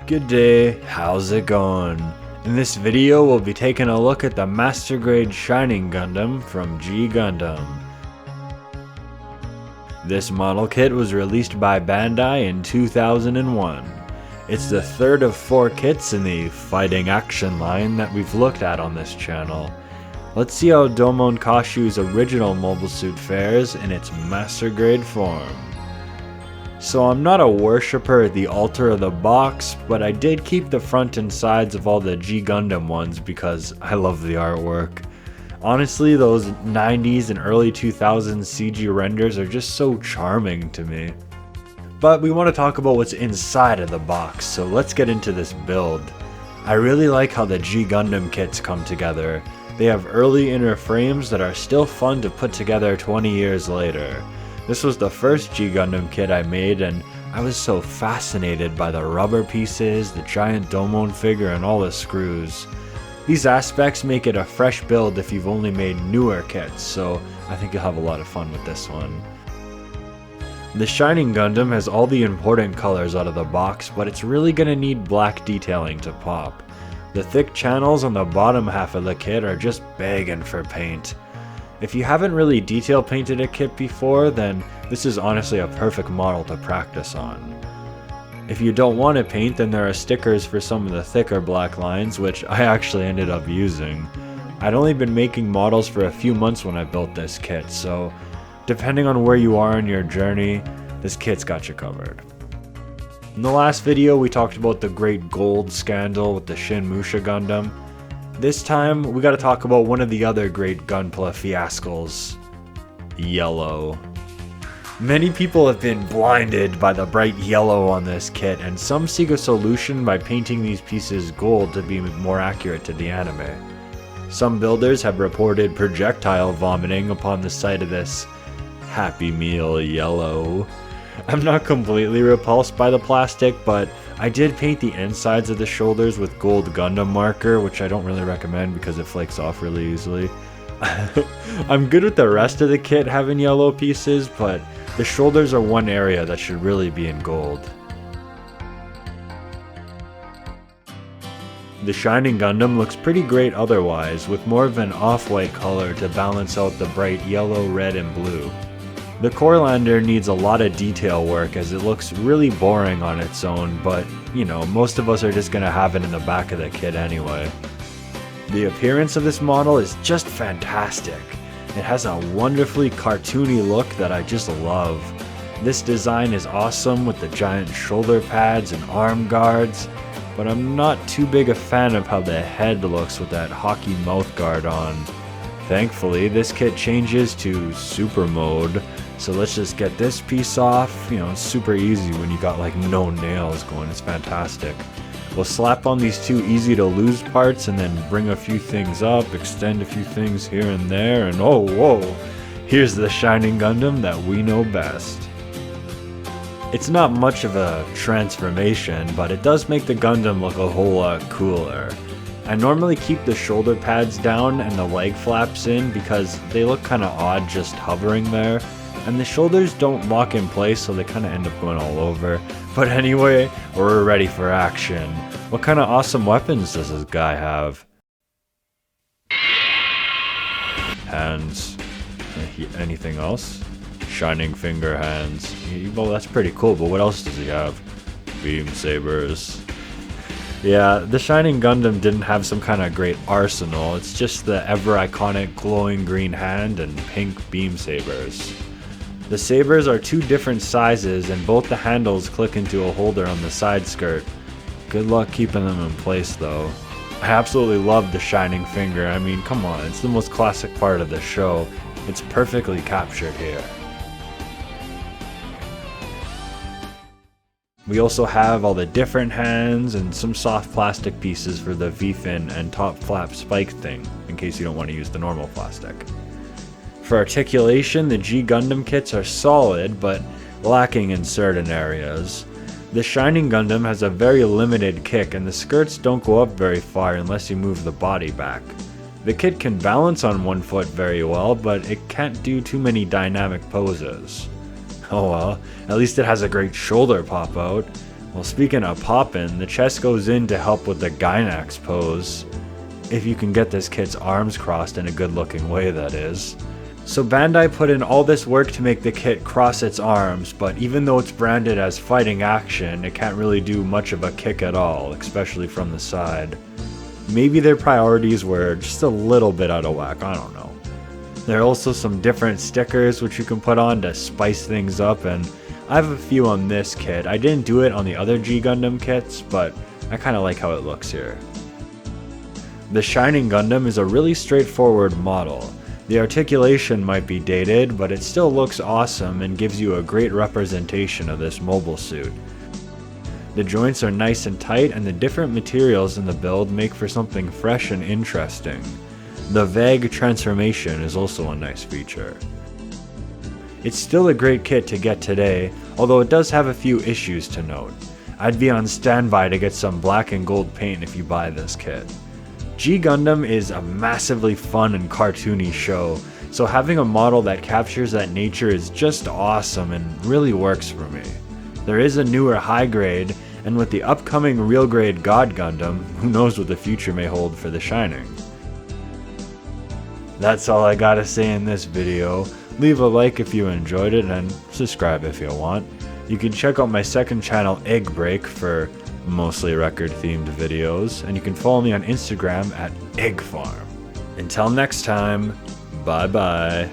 Good day, how's it going? In this video we'll be taking a look at the Master Grade Shining Gundam from G Gundam. This model kit was released by Bandai in 2001. It's the third of 4 kits in the fighting action line that we've looked at on this channel. Let's see how Domon Kashu's original mobile suit fares in its Master Grade form. So I'm not a worshipper at the altar of the box, but I did keep the front and sides of all the G Gundam ones because I love the artwork. Honestly, those 90s and early 2000s CG renders are just so charming to me. But we want to talk about what's inside of the box, so let's get into this build. I really like how the G Gundam kits come together. They have early inner frames that are still fun to put together 20 years later. This was the first G Gundam kit I made, and I was so fascinated by the rubber pieces, the giant Domon figure, and all the screws. These aspects make it a fresh build if you've only made newer kits, so I think you'll have a lot of fun with this one. The Shining Gundam has all the important colors out of the box, but it's really gonna need black detailing to pop. The thick channels on the bottom half of the kit are just begging for paint. If you haven't really detail painted a kit before, then this is honestly a perfect model to practice on. If you don't want to paint, then there are stickers for some of the thicker black lines, which I actually ended up using. I'd only been making models for a few months when I built this kit, so depending on where you are in your journey, this kit's got you covered. In the last video, we talked about the great gold scandal with the Shin Musha Gundam. This time, we gotta talk about one of the other great Gunpla fiascos. Yellow. Many people have been blinded by the bright yellow on this kit, and some seek a solution by painting these pieces gold to be more accurate to the anime. Some builders have reported projectile vomiting upon the sight of this Happy Meal yellow. I'm not completely repulsed by the plastic, but I did paint the insides of the shoulders with gold Gundam marker, which I don't really recommend because it flakes off really easily. I'm good with the rest of the kit having yellow pieces, but the shoulders are one area that should really be in gold. The Shining Gundam looks pretty great otherwise, with more of an off-white color to balance out the bright yellow, red, and blue. The Corelander needs a lot of detail work as it looks really boring on its own, but you know, most of us are just gonna have it in the back of the kit anyway. The appearance of this model is just fantastic. It has a wonderfully cartoony look that I just love. This design is awesome with the giant shoulder pads and arm guards, but I'm not too big a fan of how the head looks with that hockey mouth guard on. Thankfully, this kit changes to super mode, so let's just get this piece off. You know, it's super easy when you got like no nails going, it's fantastic. We'll slap on these 2 easy to lose parts and then bring a few things up, extend a few things here and there, and oh whoa, here's the Shining Gundam that we know best. It's not much of a transformation, but it does make the Gundam look a whole lot cooler. I normally keep the shoulder pads down and the leg flaps in because they look kinda odd just hovering there, and the shoulders don't lock in place, so they kinda end up going all over. But anyway, we're ready for action. What kind of awesome weapons does this guy have? Hands. Anything else? Shining finger hands. Well, that's pretty cool, but what else does he have? Beam sabers. Yeah, the Shining Gundam didn't have some kind of great arsenal. It's just the ever iconic glowing green hand and pink beam sabers. The sabers are 2 different sizes, and both the handles click into a holder on the side skirt. Good luck keeping them in place though. I absolutely love the shining finger. I mean, come on, it's the most classic part of the show. It's perfectly captured here. We also have all the different hands and some soft plastic pieces for the V-fin and top flap spike thing, in case you don't want to use the normal plastic. For articulation, the G Gundam kits are solid, but lacking in certain areas. The Shining Gundam has a very limited kick, and the skirts don't go up very far unless you move the body back. The kit can balance on one foot very well, but it can't do too many dynamic poses. Oh well, at least it has a great shoulder pop out. Well, speaking of poppin', the chest goes in to help with the Gynax pose. If you can get this kit's arms crossed in a good looking way, that is. So Bandai put in all this work to make the kit cross its arms, but even though it's branded as fighting action, it can't really do much of a kick at all, especially from the side. Maybe their priorities were just a little bit out of whack, I don't know. There are also some different stickers which you can put on to spice things up, and I have a few on this kit. I didn't do it on the other G Gundam kits, but I kinda like how it looks here. The Shining Gundam is a really straightforward model. The articulation might be dated, but it still looks awesome and gives you a great representation of this mobile suit. The joints are nice and tight, and the different materials in the build make for something fresh and interesting. The vague transformation is also a nice feature. It's still a great kit to get today, although it does have a few issues to note. I'd be on standby to get some black and gold paint if you buy this kit. G Gundam is a massively fun and cartoony show, so having a model that captures that nature is just awesome and really works for me. There is a newer high grade, and with the upcoming real grade God Gundam, who knows what the future may hold for the Shining. That's all I gotta say in this video. Leave a like if you enjoyed it, and subscribe if you want. You can check out my second channel, Eggk, for mostly record themed videos, and you can follow me on Instagram at Eggfarm. Until next time, bye bye.